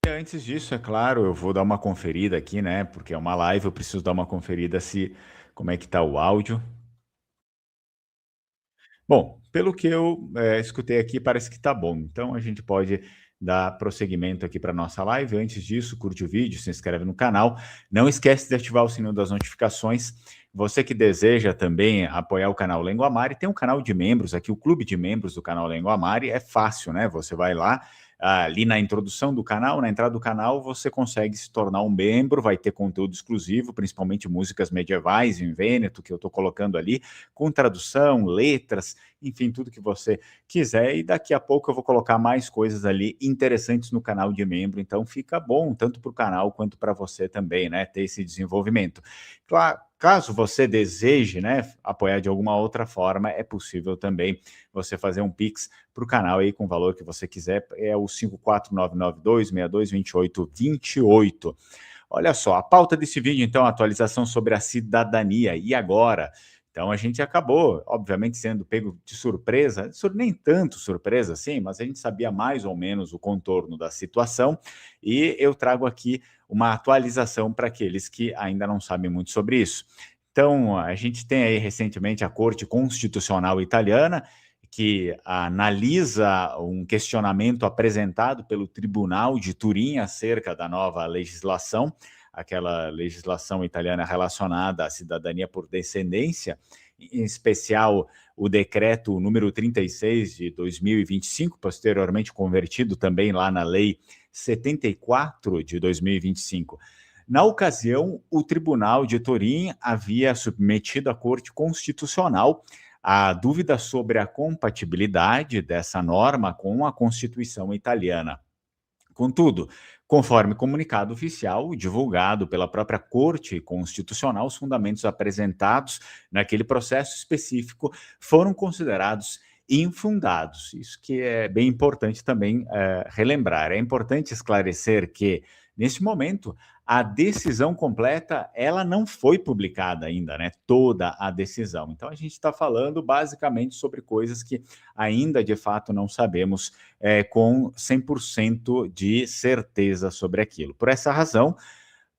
Antes disso, é claro, eu vou dar uma conferida aqui, né, porque é uma live, eu preciso dar uma conferida se como é que tá o áudio. Bom, pelo que eu, escutei aqui, parece que tá bom. Então a gente pode dar prosseguimento aqui para nossa live. Antes disso, curte o vídeo, se inscreve no canal. Não esquece de ativar o sininho das notificações. Você que deseja também apoiar o canal Lengua Mari, tem um canal de membros aqui, o clube de membros do canal Lengua Mari. É fácil, né? Você vai lá, ali na introdução do canal, na entrada do canal, você consegue se tornar um membro, vai ter conteúdo exclusivo, principalmente músicas medievais em Vêneto, que eu estou colocando ali, com tradução, letras, enfim, tudo que você quiser. E daqui a pouco eu vou colocar mais coisas ali interessantes no canal de membro. Então fica bom, tanto para o canal quanto para você também, né? Ter esse desenvolvimento. Claro, caso você deseje, né, apoiar de alguma outra forma, é possível também você fazer um Pix para o canal aí com o valor que você quiser. É o 54992622828. Olha só, a pauta desse vídeo, então, atualização sobre a cidadania. E agora? Então, a gente acabou, obviamente, sendo pego de surpresa, nem tanto surpresa assim, mas a gente sabia mais ou menos o contorno da situação, e eu trago aqui uma atualização para aqueles que ainda não sabem muito sobre isso. Então, a gente tem aí recentemente a Corte Constitucional Italiana, que analisa um questionamento apresentado pelo Tribunal de Turim acerca da nova legislação, aquela legislação italiana relacionada à cidadania por descendência, em especial o decreto número 36 de 2025, posteriormente convertido também lá na lei 74 de 2025. Na ocasião, o Tribunal de Turim havia submetido à Corte Constitucional a dúvida sobre a compatibilidade dessa norma com a Constituição italiana. Contudo, conforme comunicado oficial divulgado pela própria Corte Constitucional, os fundamentos apresentados naquele processo específico foram considerados infundados. Isso que é bem importante também relembrar. É importante esclarecer que, nesse momento, a decisão completa ela não foi publicada ainda, né? Toda a decisão. Então, a gente está falando basicamente sobre coisas que ainda de fato não sabemos com 100% de certeza sobre aquilo. Por essa razão,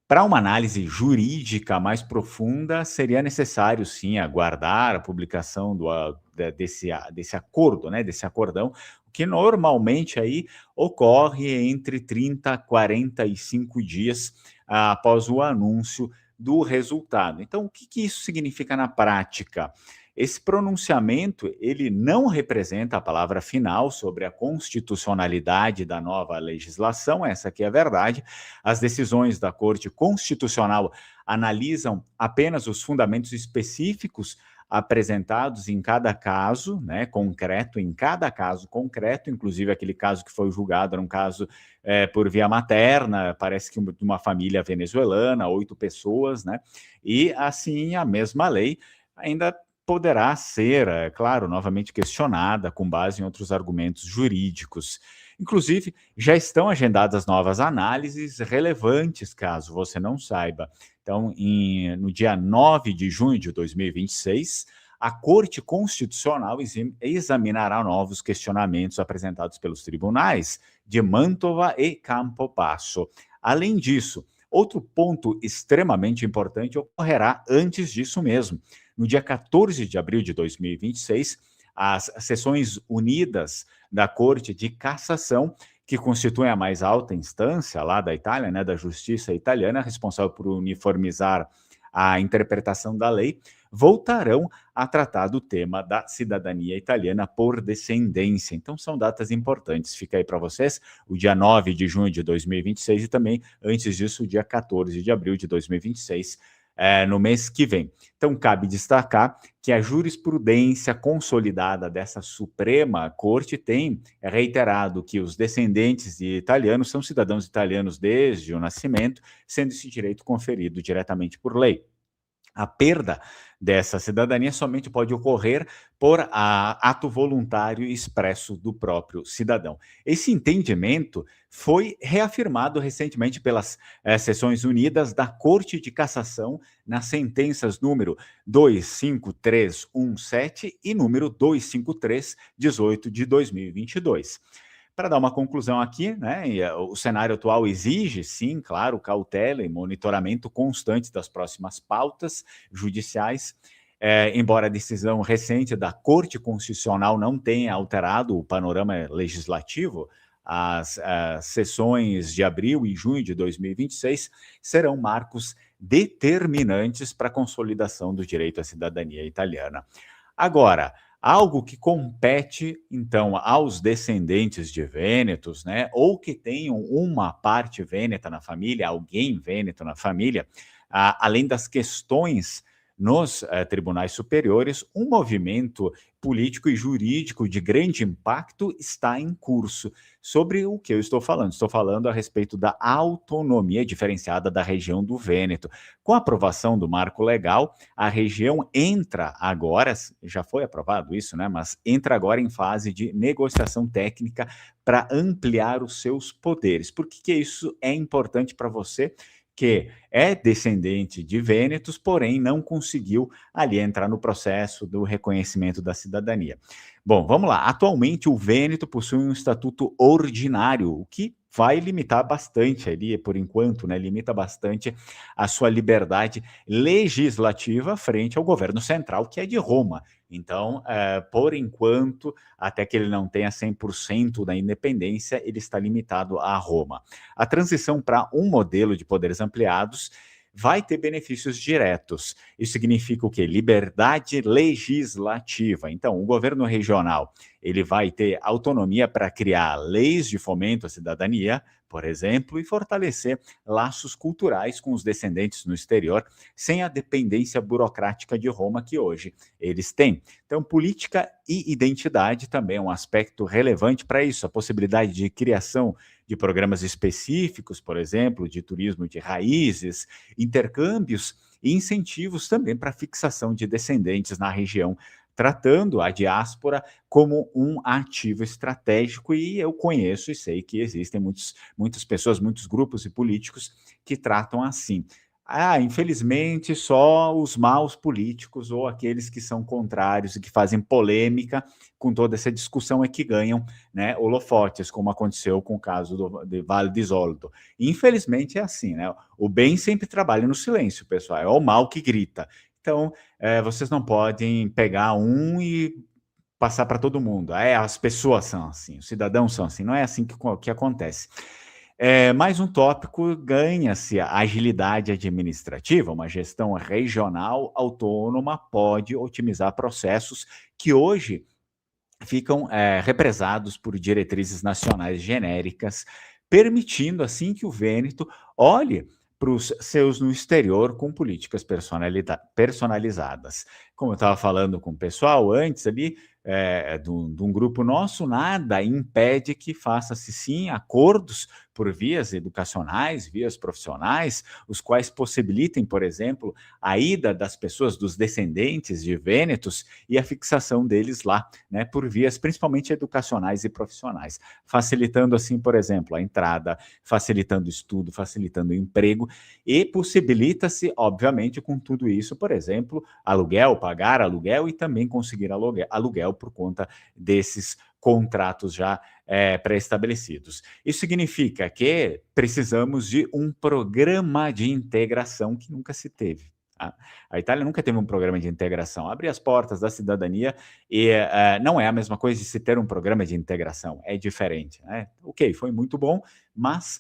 para uma análise jurídica mais profunda, seria necessário, sim, aguardar a publicação desse acordo, né, desse acordão, que normalmente aí ocorre entre 30 a 45 dias após o anúncio do resultado. Então, o que isso significa na prática? Esse pronunciamento, ele não representa a palavra final sobre a constitucionalidade da nova legislação, essa aqui é a verdade. As decisões da Corte Constitucional analisam apenas os fundamentos específicos apresentados em cada caso, né, concreto, em cada caso concreto, inclusive aquele caso que foi julgado era um caso por via materna, parece que de uma família venezuelana, 8 pessoas, né, e assim a mesma lei ainda poderá ser, claro, novamente questionada com base em outros argumentos jurídicos. Inclusive, já estão agendadas novas análises relevantes, caso você não saiba. Então, no dia 9 de junho de 2026, a Corte Constitucional examinará novos questionamentos apresentados pelos tribunais de Mantova e Campobasso. Além disso, outro ponto extremamente importante ocorrerá antes disso mesmo. No dia 14 de abril de 2026, as sessões unidas da Corte de Cassação, que constituem a mais alta instância lá da Itália, né, da justiça italiana, responsável por uniformizar a interpretação da lei, voltarão a tratar do tema da cidadania italiana por descendência. Então, são datas importantes. Fica aí para vocês o dia 9 de junho de 2026 e também, antes disso, o dia 14 de abril de 2026, no mês que vem. Então, cabe destacar que a jurisprudência consolidada dessa Suprema Corte tem reiterado que os descendentes de italianos são cidadãos italianos desde o nascimento, sendo esse direito conferido diretamente por lei. A perda dessa cidadania somente pode ocorrer por ato voluntário expresso do próprio cidadão. Esse entendimento foi reafirmado recentemente pelas sessões unidas da Corte de Cassação nas sentenças número 25317 e número 25318 de 2022. Para dar uma conclusão aqui, né, o cenário atual exige, sim, claro, cautela e monitoramento constante das próximas pautas judiciais. Embora a decisão recente da Corte Constitucional não tenha alterado o panorama legislativo, as sessões de abril e junho de 2026 serão marcos determinantes para a consolidação do direito à cidadania italiana. Agora, algo que compete, então, aos descendentes de vênetos, né, ou que tenham uma parte vêneta na família, alguém vêneto na família, além das questões nos tribunais superiores, um movimento político e jurídico de grande impacto está em curso. Sobre o que eu estou falando? Estou falando a respeito da autonomia diferenciada da região do Vêneto. Com a aprovação do marco legal, a região entra agora, já foi aprovado isso, né? Mas entra agora em fase de negociação técnica para ampliar os seus poderes. Por que isso é importante para você? Que é descendente de vênetos, porém não conseguiu ali entrar no processo do reconhecimento da cidadania. Bom, vamos lá. Atualmente, o Vêneto possui um estatuto ordinário, o que vai limitar bastante ali, por enquanto, né, limita bastante a sua liberdade legislativa frente ao governo central, que é de Roma. Então, por enquanto, até que ele não tenha 100% da independência, ele está limitado a Roma. A transição para um modelo de poderes ampliados vai ter benefícios diretos. Isso significa o quê? Liberdade legislativa. Então, o governo regional, ele vai ter autonomia para criar leis de fomento à cidadania, por exemplo, e fortalecer laços culturais com os descendentes no exterior, sem a dependência burocrática de Roma que hoje eles têm. Então, política e identidade também é um aspecto relevante para isso, a possibilidade de criação de programas específicos, por exemplo, de turismo de raízes, intercâmbios e incentivos também para a fixação de descendentes na região, tratando a diáspora como um ativo estratégico, e eu conheço e sei que existem muitas pessoas, muitos grupos e políticos que tratam assim. Infelizmente, só os maus políticos ou aqueles que são contrários e que fazem polêmica com toda essa discussão é que ganham, né, holofotes, como aconteceu com o caso de Vale di Zoldo. Infelizmente é assim, né? O bem sempre trabalha no silêncio, pessoal, é o mal que grita. Então, vocês não podem pegar um e passar para todo mundo. As pessoas são assim, os cidadãos são assim, não é assim que acontece. Mais um tópico, ganha-se a agilidade administrativa, uma gestão regional autônoma pode otimizar processos que hoje ficam represados por diretrizes nacionais genéricas, permitindo assim que o Vêneto olhe para os seus no exterior com políticas personalizadas. Como eu estava falando com o pessoal antes ali, de um grupo nosso, nada impede que faça-se sim acordos por vias educacionais, vias profissionais, os quais possibilitem, por exemplo, a ida das pessoas, dos descendentes de vênetos e a fixação deles lá, né, por vias principalmente educacionais e profissionais, facilitando assim, por exemplo, a entrada, facilitando o estudo, facilitando o emprego, e possibilita-se, obviamente, com tudo isso, por exemplo, aluguel, pagar aluguel e também conseguir aluguel por conta desses contratos já pré-estabelecidos. Isso significa que precisamos de um programa de integração que nunca se teve. Tá? A Itália nunca teve um programa de integração. Abrir as portas da cidadania e não é a mesma coisa de se ter um programa de integração, é diferente. Né? Ok, foi muito bom, mas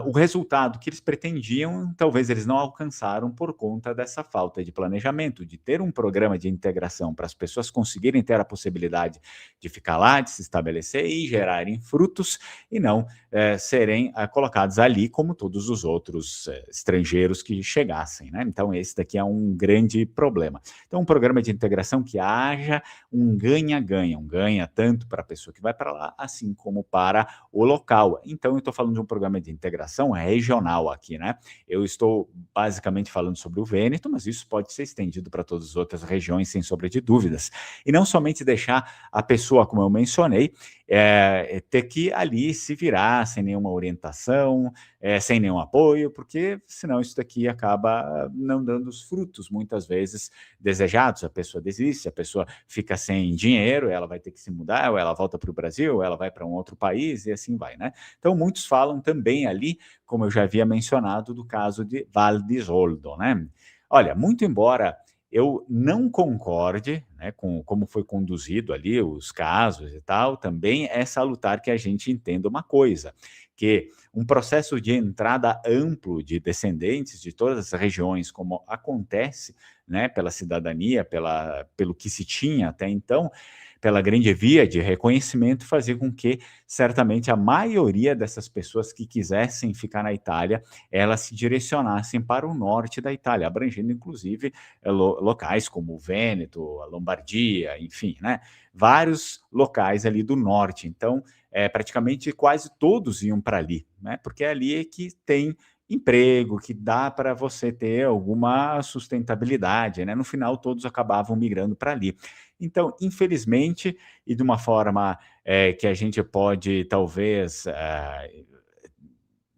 o resultado que eles pretendiam, talvez eles não alcançaram por conta dessa falta de planejamento, de ter um programa de integração para as pessoas conseguirem ter a possibilidade de ficar lá, de se estabelecer e gerarem frutos, e não serem colocados ali como todos os outros estrangeiros que chegassem. Né? Então, esse daqui é um grande problema. Então, um programa de integração que haja um ganha-ganha, um ganha tanto para a pessoa que vai para lá, assim como para o local. Então, eu estou falando de um programa de integração integração regional aqui, né? Eu estou basicamente falando sobre o Vêneto, mas isso pode ser estendido para todas as outras regiões, sem sombra de dúvidas. E não somente deixar a pessoa, como eu mencionei, ter que ali se virar sem nenhuma orientação, sem nenhum apoio, porque senão isso daqui acaba não dando os frutos, muitas vezes, desejados. A pessoa desiste, a pessoa fica sem dinheiro, ela vai ter que se mudar, ou ela volta para o Brasil, ou ela vai para um outro país, e assim vai, né? Então, muitos falam também ali, como eu já havia mencionado, do caso de Val di Zoldo, né? Olha, muito embora eu não concorde, né, com como foi conduzido ali os casos e tal, também é salutar que a gente entenda uma coisa, que um processo de entrada amplo de descendentes de todas as regiões, como acontece, né, pela cidadania, pelo que se tinha até então, pela grande via de reconhecimento, fazia com que, certamente, a maioria dessas pessoas que quisessem ficar na Itália, elas se direcionassem para o norte da Itália, abrangendo, inclusive, locais como o Vêneto, a Lombardia, enfim, né? Vários locais ali do norte. Então, praticamente quase todos iam para ali, né? Porque é ali que tem emprego, que dá para você ter alguma sustentabilidade, né? No final, todos acabavam migrando para ali. Então, infelizmente, e de uma forma que a gente pode talvez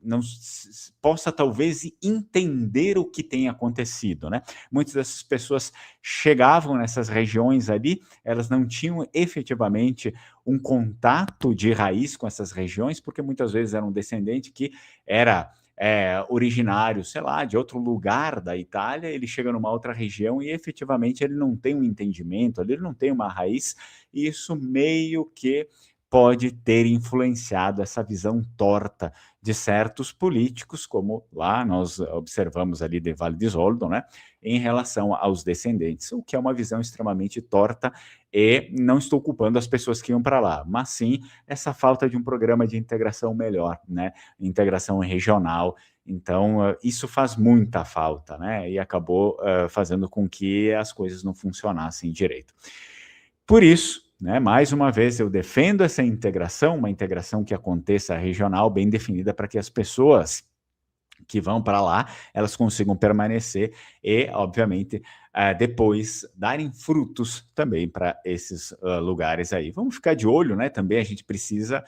não possa talvez entender o que tem acontecido, né? Muitas dessas pessoas chegavam nessas regiões ali, elas não tinham efetivamente um contato de raiz com essas regiões, porque muitas vezes era um descendente que era originário, sei lá, de outro lugar da Itália, ele chega numa outra região e efetivamente ele não tem um entendimento, ele não tem uma raiz, e isso meio que pode ter influenciado essa visão torta de certos políticos, como lá nós observamos ali de Vale di Zoldo, né, em relação aos descendentes, o que é uma visão extremamente torta, e não estou culpando as pessoas que iam para lá, mas sim essa falta de um programa de integração melhor, né, integração regional. Então, isso faz muita falta, né, e acabou fazendo com que as coisas não funcionassem direito. Por isso, né, mais uma vez, eu defendo essa integração, uma integração que aconteça regional, bem definida, para que as pessoas que vão para lá, elas consigam permanecer e, obviamente, depois darem frutos também para esses lugares aí. Vamos ficar de olho, né? Também a gente precisa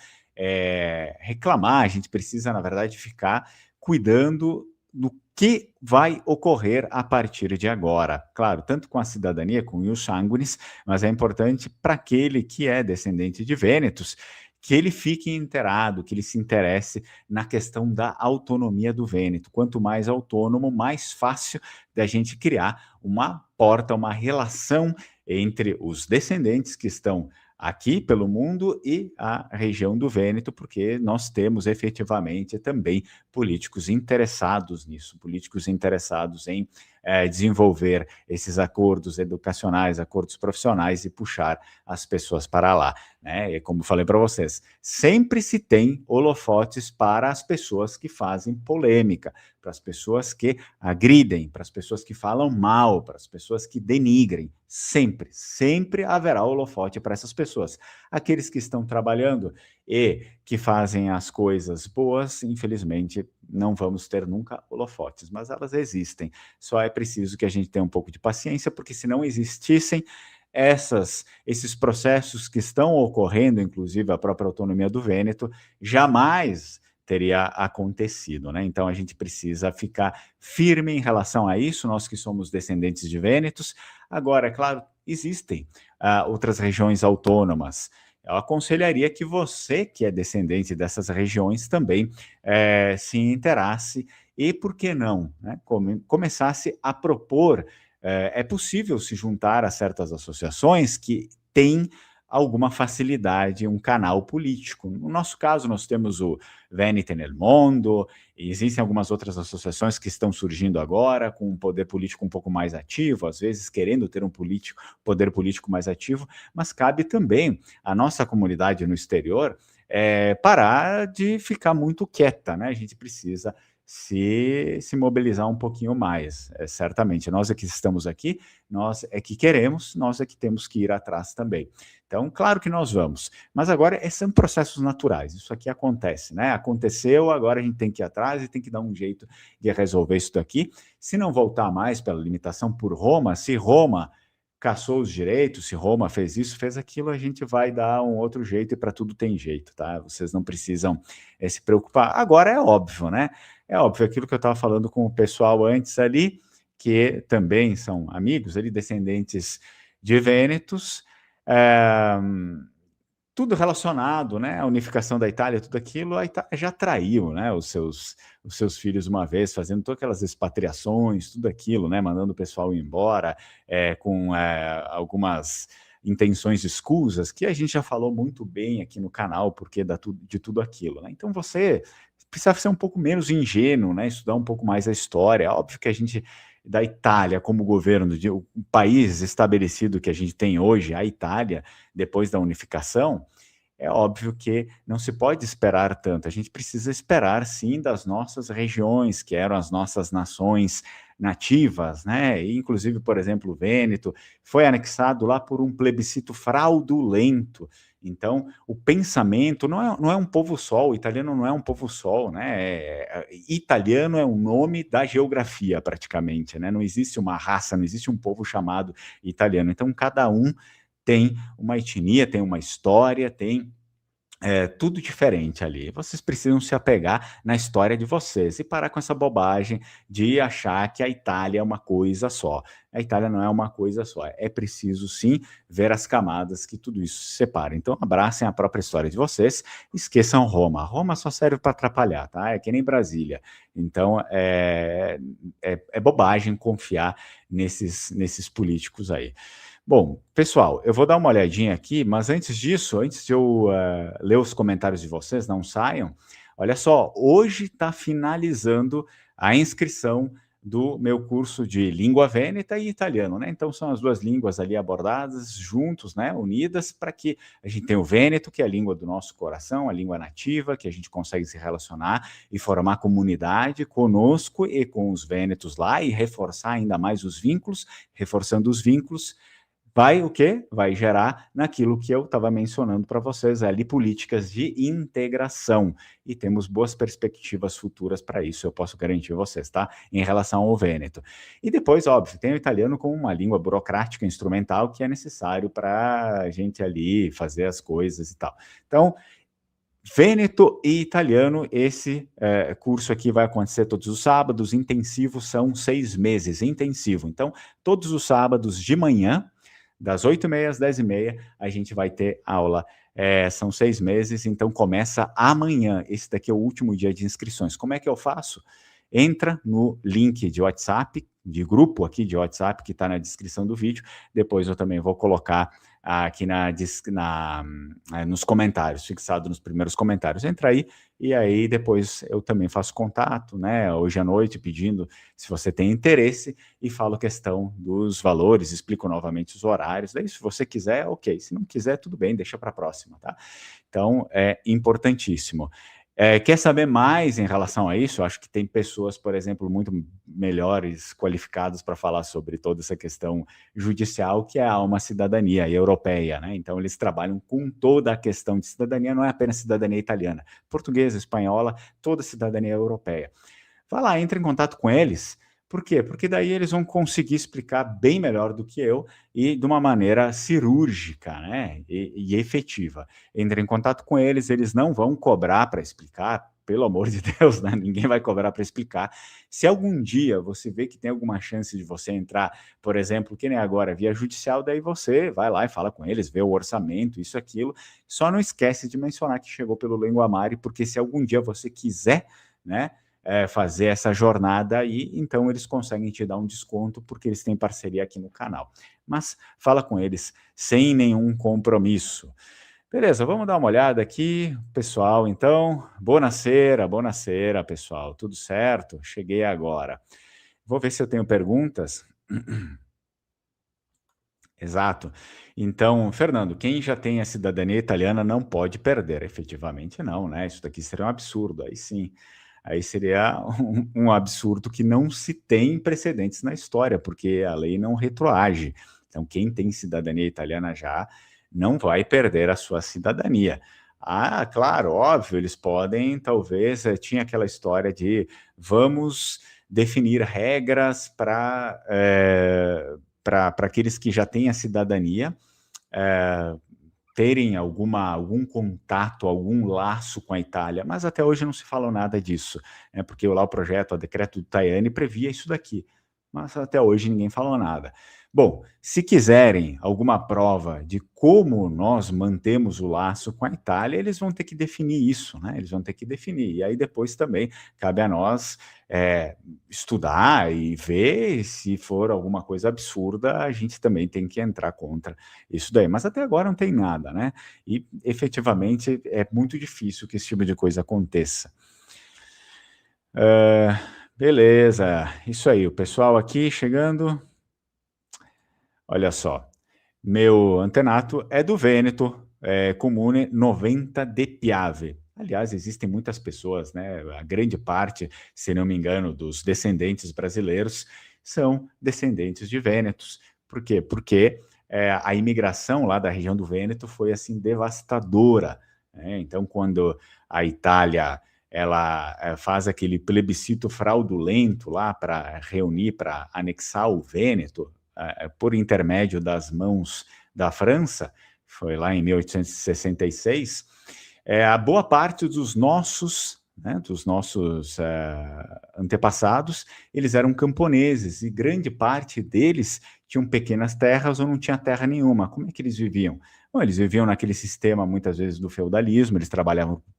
reclamar, a gente precisa, na verdade, ficar cuidando do que vai ocorrer a partir de agora. Claro, tanto com a cidadania, com os sanguinis, mas é importante para aquele que é descendente de Vênetos, que ele fique inteirado, que ele se interesse na questão da autonomia do Vêneto. Quanto mais autônomo, mais fácil da gente criar uma porta, uma relação entre os descendentes que estão aqui pelo mundo e a região do Vêneto, porque nós temos efetivamente também políticos interessados nisso, políticos interessados em desenvolver esses acordos educacionais, acordos profissionais e puxar as pessoas para lá, né? E como falei para vocês, sempre se tem holofotes para as pessoas que fazem polêmica, para as pessoas que agridem, para as pessoas que falam mal, para as pessoas que denigrem. Sempre, sempre haverá holofote para essas pessoas. Aqueles que estão trabalhando e que fazem as coisas boas, infelizmente, não vamos ter nunca holofotes, mas elas existem. Só é preciso que a gente tenha um pouco de paciência, porque se não existissem esses processos que estão ocorrendo, inclusive a própria autonomia do Vêneto, jamais teria acontecido, né? Então a gente precisa ficar firme em relação a isso, nós que somos descendentes de Vênetos. Agora, é claro, existem outras regiões autônomas. Eu aconselharia que você, que é descendente dessas regiões, também se inteirasse e, por que não, né, começasse a propor. É possível se juntar a certas associações que têm alguma facilidade, um canal político. No nosso caso, nós temos o Venite nel Mondo, e existem algumas outras associações que estão surgindo agora, com um poder político um pouco mais ativo, às vezes querendo ter um poder político mais ativo, mas cabe também à nossa comunidade no exterior parar de ficar muito quieta, né? A gente precisa se mobilizar um pouquinho mais, certamente. Nós é que estamos aqui, nós é que queremos, nós é que temos que ir atrás também. Então, claro que nós vamos, mas agora são processos naturais, isso aqui acontece, né? Aconteceu, agora a gente tem que ir atrás e tem que dar um jeito de resolver isso daqui. Se não voltar mais pela limitação por Roma, se Roma caçou os direitos, se Roma fez isso, fez aquilo, a gente vai dar um outro jeito e para tudo tem jeito, tá? Vocês não precisam se preocupar. Agora é óbvio, né? É óbvio aquilo que eu estava falando com o pessoal antes ali, que também são amigos ali, descendentes de Vênetos, é, tudo relacionado, né, à unificação da Itália, tudo aquilo, a Itália já traiu, né, os seus filhos uma vez, fazendo todas aquelas expatriações, tudo aquilo, né, mandando o pessoal embora, com algumas intenções escusas, que a gente já falou muito bem aqui no canal, porque de tudo aquilo, né? Então você precisa ser um pouco menos ingênuo, né, estudar um pouco mais a história. É óbvio que a gente, da Itália como governo, o país estabelecido que a gente tem hoje, a Itália, depois da unificação, é óbvio que não se pode esperar tanto. A gente precisa esperar, sim, das nossas regiões, que eram as nossas nações nativas, né? E, inclusive, por exemplo, o Vêneto foi anexado lá por um plebiscito fraudulento. Então, o pensamento não é um povo só, o italiano não é um povo só, né? Italiano é um nome da geografia, praticamente, né? Não existe uma raça, não existe um povo chamado italiano. Então, cada um tem uma etnia, tem uma história, tem tudo diferente ali. Vocês precisam se apegar na história de vocês e parar com essa bobagem de achar que a Itália é uma coisa só. A Itália não é uma coisa só. É preciso, sim, ver as camadas que tudo isso se separa. Então, abracem a própria história de vocês, esqueçam Roma. Roma só serve para atrapalhar, tá? É que nem Brasília. Então, é bobagem confiar nesses políticos aí. Bom, pessoal, eu vou dar uma olhadinha aqui, mas antes disso, antes de eu ler os comentários de vocês, não saiam. Olha só, hoje está finalizando a inscrição do meu curso de língua vêneta e italiano, né? Então são as duas línguas ali abordadas juntos, né? Unidas para que a gente tenha o vêneto, que é a língua do nosso coração, a língua nativa, que a gente consegue se relacionar e formar comunidade conosco e com os vênetos lá e reforçar ainda mais os vínculos, reforçando os vínculos. Vai o quê? Vai gerar naquilo que eu estava mencionando para vocês ali, políticas de integração. E temos boas perspectivas futuras para isso, eu posso garantir a vocês, tá? Em relação ao Vêneto. E depois, óbvio, tem o italiano como uma língua burocrática, instrumental, que é necessário para a gente ali fazer as coisas e tal. Então, Vêneto e italiano, esse curso aqui vai acontecer todos os sábados, intensivo, são 6 meses, intensivo. Então, todos os sábados de manhã, das 8h30 às 10h30, a gente vai ter aula. São 6 meses, então começa amanhã. Esse daqui é o último dia de inscrições. Como é que eu faço? Entra no link de WhatsApp, de grupo aqui de WhatsApp, que está na descrição do vídeo. Depois eu também vou colocar aqui nos comentários, fixado nos primeiros comentários. Entra aí, e aí depois eu também faço contato, né, hoje à noite, pedindo se você tem interesse, e falo questão dos valores, explico novamente os horários. Daí, se você quiser, ok. Se não quiser, tudo bem, deixa para a próxima, tá? Então, é importantíssimo. Quer saber mais em relação a isso? Eu acho que tem pessoas, por exemplo, muito melhores qualificadas para falar sobre toda essa questão judicial, que é a Alma Cidadania europeia, né? Então, eles trabalham com toda a questão de cidadania, não é apenas cidadania italiana, portuguesa, espanhola, toda a cidadania europeia. Vai lá, entre em contato com eles. Por quê? Porque daí eles vão conseguir explicar bem melhor do que eu e de uma maneira cirúrgica, né? E efetiva. Entre em contato com eles, eles não vão cobrar para explicar, pelo amor de Deus, né? Ninguém vai cobrar para explicar. Se algum dia você vê que tem alguma chance de você entrar, por exemplo, que nem agora, via judicial, daí você vai lá e fala com eles, vê o orçamento, isso, aquilo. Só não esquece de mencionar que chegou pelo Linguamare, porque se algum dia você quiser, né, fazer essa jornada aí, então eles conseguem te dar um desconto porque eles têm parceria aqui no canal. Mas fala com eles sem nenhum compromisso. Beleza, vamos dar uma olhada aqui, pessoal, então. Buonasera, buonasera, pessoal. Tudo certo? Cheguei agora. Vou ver se eu tenho perguntas. Exato. Então, Fernando, quem já tem a cidadania italiana não pode perder. Efetivamente não, né? Isso daqui seria um absurdo, aí sim. aí seria um absurdo que não se tem precedentes na história, porque a lei não retroage. Então, quem tem cidadania italiana já não vai perder a sua cidadania. Ah, claro, óbvio, eles podem, talvez, tinha aquela história de vamos definir regras para aqueles que já têm a cidadania, terem algum contato, algum laço com a Itália, mas até hoje não se falou nada disso, né, porque lá o projeto, o decreto do Tajani previa isso daqui, mas até hoje ninguém falou nada. Bom, se quiserem alguma prova de como nós mantemos o laço com a Itália, eles vão ter que definir isso, né? Eles vão ter que definir. E aí depois também cabe a nós estudar e ver, se for alguma coisa absurda, a gente também tem que entrar contra isso daí. Mas até agora não tem nada, né? E efetivamente é muito difícil que esse tipo de coisa aconteça. Beleza, isso aí, o pessoal aqui chegando. Olha só, meu antenato é do Vêneto, Comune 90 de Piave. Aliás, existem muitas pessoas, né? A grande parte, se não me engano, dos descendentes brasileiros são descendentes de vênetos. Por quê? Porque a imigração lá da região do Vêneto foi assim devastadora, né? Então, quando a Itália ela faz aquele plebiscito fraudulento lá para reunir, para anexar o Vêneto, por intermédio das mãos da França, foi lá em 1866, a boa parte dos nossos, né, antepassados, eles eram camponeses, e grande parte deles tinham pequenas terras ou não tinha terra nenhuma. Como é que eles viviam? Bom, eles viviam naquele sistema, muitas vezes, do feudalismo, eles trabalhavam com o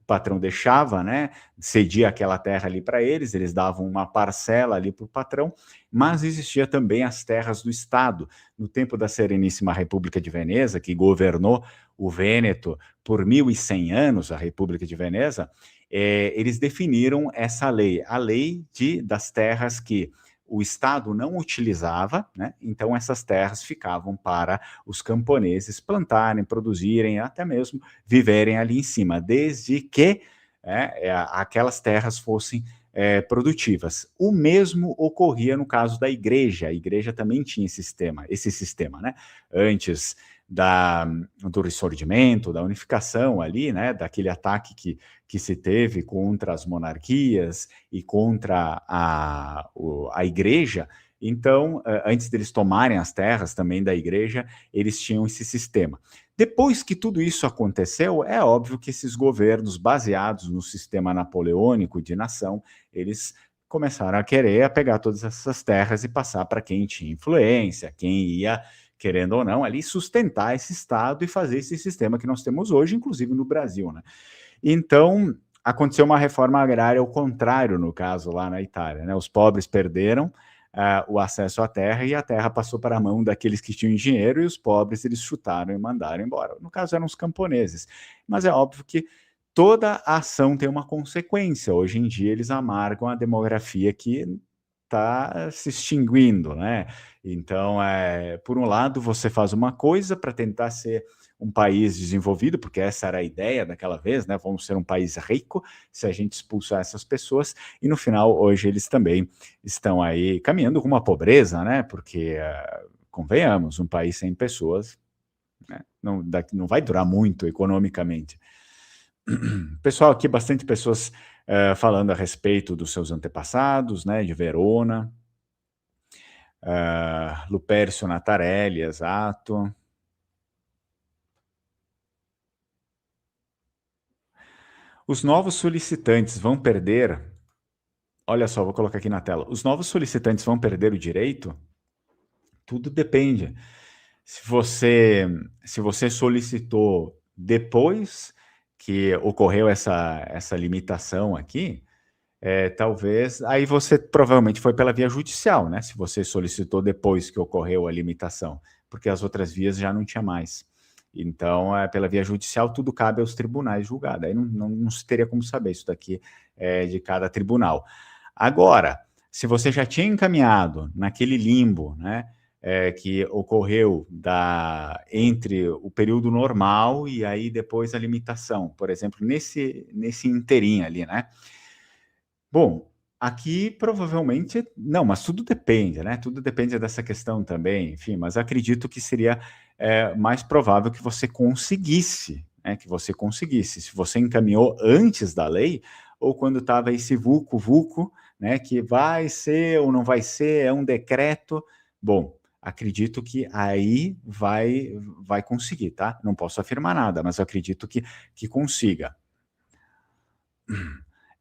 patrão deixava, né, cedia aquela terra ali para eles, eles davam uma parcela ali para o patrão, mas existia também as terras do Estado. No tempo da Sereníssima República de Veneza, que governou o Vêneto por 1.100 anos, a República de Veneza, eles definiram essa lei, a lei das terras que o Estado não utilizava, né? Então essas terras ficavam para os camponeses plantarem, produzirem, até mesmo viverem ali em cima, desde que aquelas terras fossem produtivas. O mesmo ocorria no caso da igreja. A igreja também tinha esse sistema, né? Antes do ressurgimento, da unificação ali, né? Daquele ataque que se teve contra as monarquias e contra a igreja. Então, antes deles tomarem as terras também da igreja, eles tinham esse sistema. Depois que tudo isso aconteceu, é óbvio que esses governos baseados no sistema napoleônico de nação, eles começaram a querer pegar todas essas terras e passar para quem tinha influência, quem ia, querendo ou não, ali sustentar esse Estado e fazer esse sistema que nós temos hoje, inclusive no Brasil, né? Então, aconteceu uma reforma agrária ao contrário, no caso, lá na Itália, né? Os pobres perderam o acesso à terra e a terra passou para a mão daqueles que tinham dinheiro e os pobres eles chutaram e mandaram embora. No caso, eram os camponeses. Mas é óbvio que toda ação tem uma consequência. Hoje em dia, eles amargam a demografia que está se extinguindo, né? Então, por um lado, você faz uma coisa para tentar ser um país desenvolvido, porque essa era a ideia daquela vez, né? Vamos ser um país rico se a gente expulsar essas pessoas, e no final, hoje, eles também estão aí caminhando com uma pobreza, né? Porque, convenhamos, um país sem pessoas, né? Não vai durar muito economicamente. Pessoal, aqui bastante pessoas falando a respeito dos seus antepassados, né? De Verona. Lupercio Natarelli, exato. Os novos solicitantes vão perder. Olha só, vou colocar aqui na tela. Os novos solicitantes vão perder o direito? Tudo depende. Se você solicitou depois que ocorreu essa limitação aqui, talvez aí você provavelmente foi pela via judicial, né? Se você solicitou depois que ocorreu a limitação, porque as outras vias já não tinha mais. Então, pela via judicial, tudo cabe aos tribunais julgar. Aí não se teria como saber isso daqui de cada tribunal. Agora, se você já tinha encaminhado naquele limbo, né, que ocorreu entre o período normal e aí depois a limitação, por exemplo, nesse inteirinho ali, né? Bom, aqui provavelmente não, mas tudo depende, né? Tudo depende dessa questão também, enfim, mas acredito que seria mais provável que você conseguisse, né? Que você conseguisse. Se você encaminhou antes da lei, ou quando estava esse vulco-vulco, né? Que vai ser ou não vai ser, é um decreto. Bom, acredito que aí vai conseguir, tá? Não posso afirmar nada, mas eu acredito que consiga.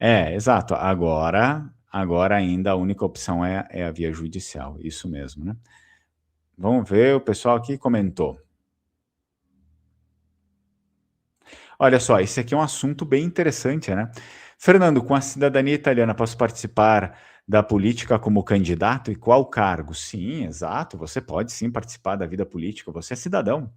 É, exato. Agora ainda a única opção é a via judicial, isso mesmo, né? Vamos ver, o pessoal aqui comentou. Olha só, esse aqui é um assunto bem interessante, né? Fernando, com a cidadania italiana, posso participar da política como candidato e qual cargo? Sim, exato, você pode sim participar da vida política, você é cidadão.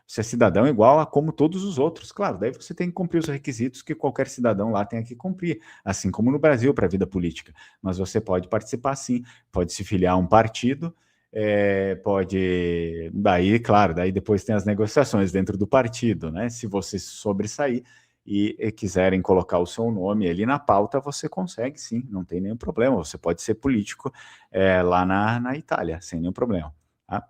Você é cidadão igual a como todos os outros. Claro, daí você tem que cumprir os requisitos que qualquer cidadão lá tem que cumprir, assim como no Brasil para a vida política. Mas você pode participar sim, pode se filiar a um partido, pode. Daí, claro, daí depois tem as negociações dentro do partido, né? Se você sobressair e quiserem colocar o seu nome ali na pauta, você consegue sim, não tem nenhum problema. Você pode ser político lá na Itália, sem nenhum problema. Tá?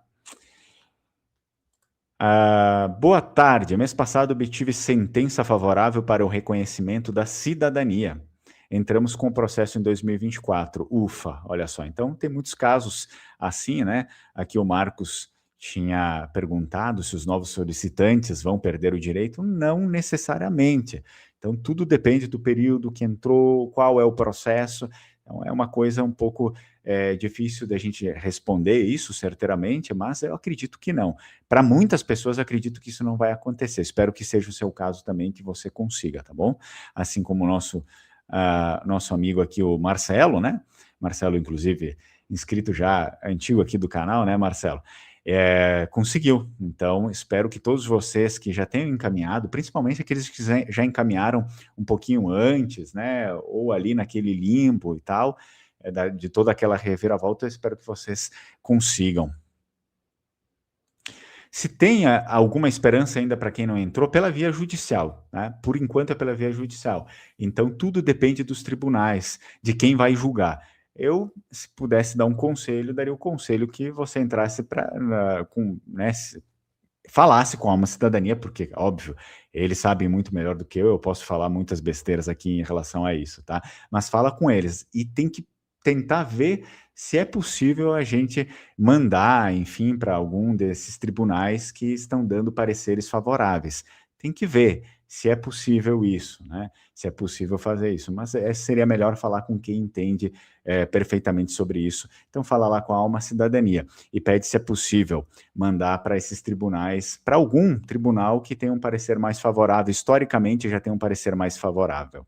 Boa tarde. Mês passado obtive sentença favorável para o reconhecimento da cidadania. Entramos com o processo em 2024. Ufa, olha só. Então, tem muitos casos assim, né? Aqui o Marcos tinha perguntado se os novos solicitantes vão perder o direito. Não necessariamente. Então, tudo depende do período que entrou, qual é o processo. Então, é uma coisa um pouco difícil da gente responder isso certeiramente, mas eu acredito que não. Para muitas pessoas, acredito que isso não vai acontecer. Espero que seja o seu caso também, que você consiga, tá bom? Assim como o nosso amigo aqui, o Marcelo, né? Marcelo, inclusive, inscrito já antigo aqui do canal, né, Marcelo? Conseguiu. Então, espero que todos vocês que já tenham encaminhado, principalmente aqueles que já encaminharam um pouquinho antes, né? Ou ali naquele limbo e tal, de toda aquela reviravolta, eu espero que vocês consigam. Se tem alguma esperança ainda para quem não entrou, pela via judicial, né? Por enquanto é pela via judicial. Então tudo depende dos tribunais, de quem vai julgar. Eu, se pudesse dar um conselho, daria o conselho que você entrasse né, falasse com a Alma Cidadania, porque, óbvio, eles sabem muito melhor do que eu posso falar muitas besteiras aqui em relação a isso, tá? Mas fala com eles e tem que tentar ver se é possível a gente mandar, enfim, para algum desses tribunais que estão dando pareceres favoráveis. Tem que ver se é possível isso, né? Se é possível fazer isso. Mas seria melhor falar com quem entende perfeitamente sobre isso. Então, fala lá com a Alma Cidadania e pede se é possível mandar para esses tribunais, para algum tribunal que tenha um parecer mais favorável, historicamente já tem um parecer mais favorável.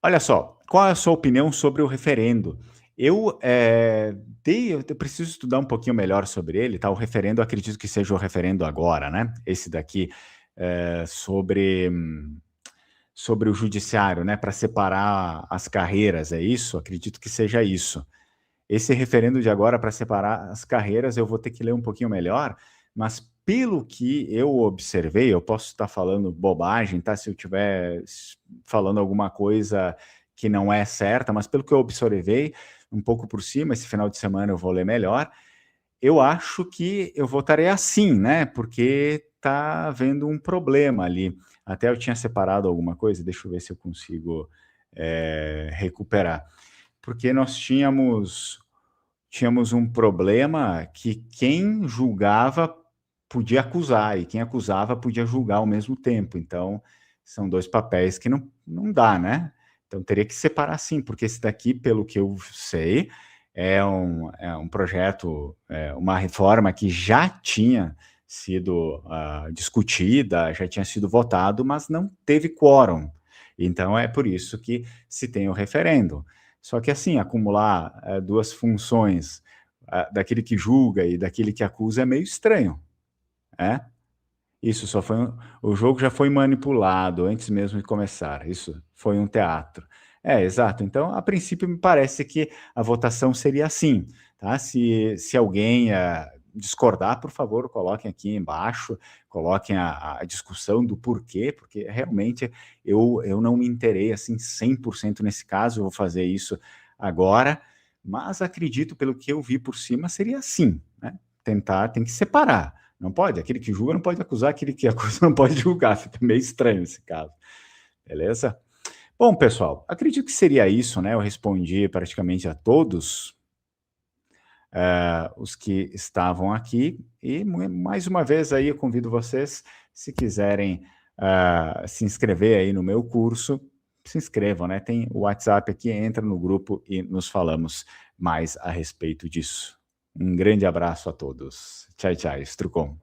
Olha só, qual é a sua opinião sobre o referendo? Eu preciso estudar um pouquinho melhor sobre ele, tá? O referendo, eu acredito que seja o referendo agora, né? Esse daqui sobre o judiciário, né? Para separar as carreiras, é isso? Acredito que seja isso. Esse referendo de agora para separar as carreiras, eu vou ter que ler um pouquinho melhor, mas pelo que eu observei, eu posso estar falando bobagem, tá? Se eu estiver falando alguma coisa que não é certa, mas pelo que eu observei, um pouco por cima, esse final de semana eu vou ler melhor, eu acho que eu votarei assim, né? Porque tá havendo um problema ali. Até eu tinha separado alguma coisa, deixa eu ver se eu consigo recuperar. Porque nós tínhamos um problema que quem julgava podia acusar, e quem acusava podia julgar ao mesmo tempo. Então, são dois papéis que não dá, né? Então, teria que separar sim, porque esse daqui, pelo que eu sei, é um projeto, uma reforma que já tinha sido discutida, já tinha sido votado, mas não teve quórum. Então, é por isso que se tem o referendo. Só que assim, acumular duas funções, daquele que julga e daquele que acusa, é meio estranho, né? Isso só foi o jogo já foi manipulado antes mesmo de começar. Isso foi um teatro. Exato. Então, a princípio, me parece que a votação seria assim, tá? Se alguém discordar, por favor, coloquem aqui embaixo, coloquem a discussão do porquê, porque realmente eu não me inteirei assim 100% nesse caso, eu vou fazer isso agora, mas acredito, pelo que eu vi por cima, seria assim, né? Tem que separar. Não pode, aquele que julga não pode acusar, aquele que acusa não pode julgar, fica meio estranho esse caso. Beleza? Bom, pessoal, acredito que seria isso, né? Eu respondi praticamente a todos os que estavam aqui, e mais uma vez aí eu convido vocês, se quiserem se inscrever aí no meu curso, se inscrevam, né? Tem o WhatsApp aqui, entra no grupo e nos falamos mais a respeito disso. Um grande abraço a todos. Tchau, tchau, Strucon.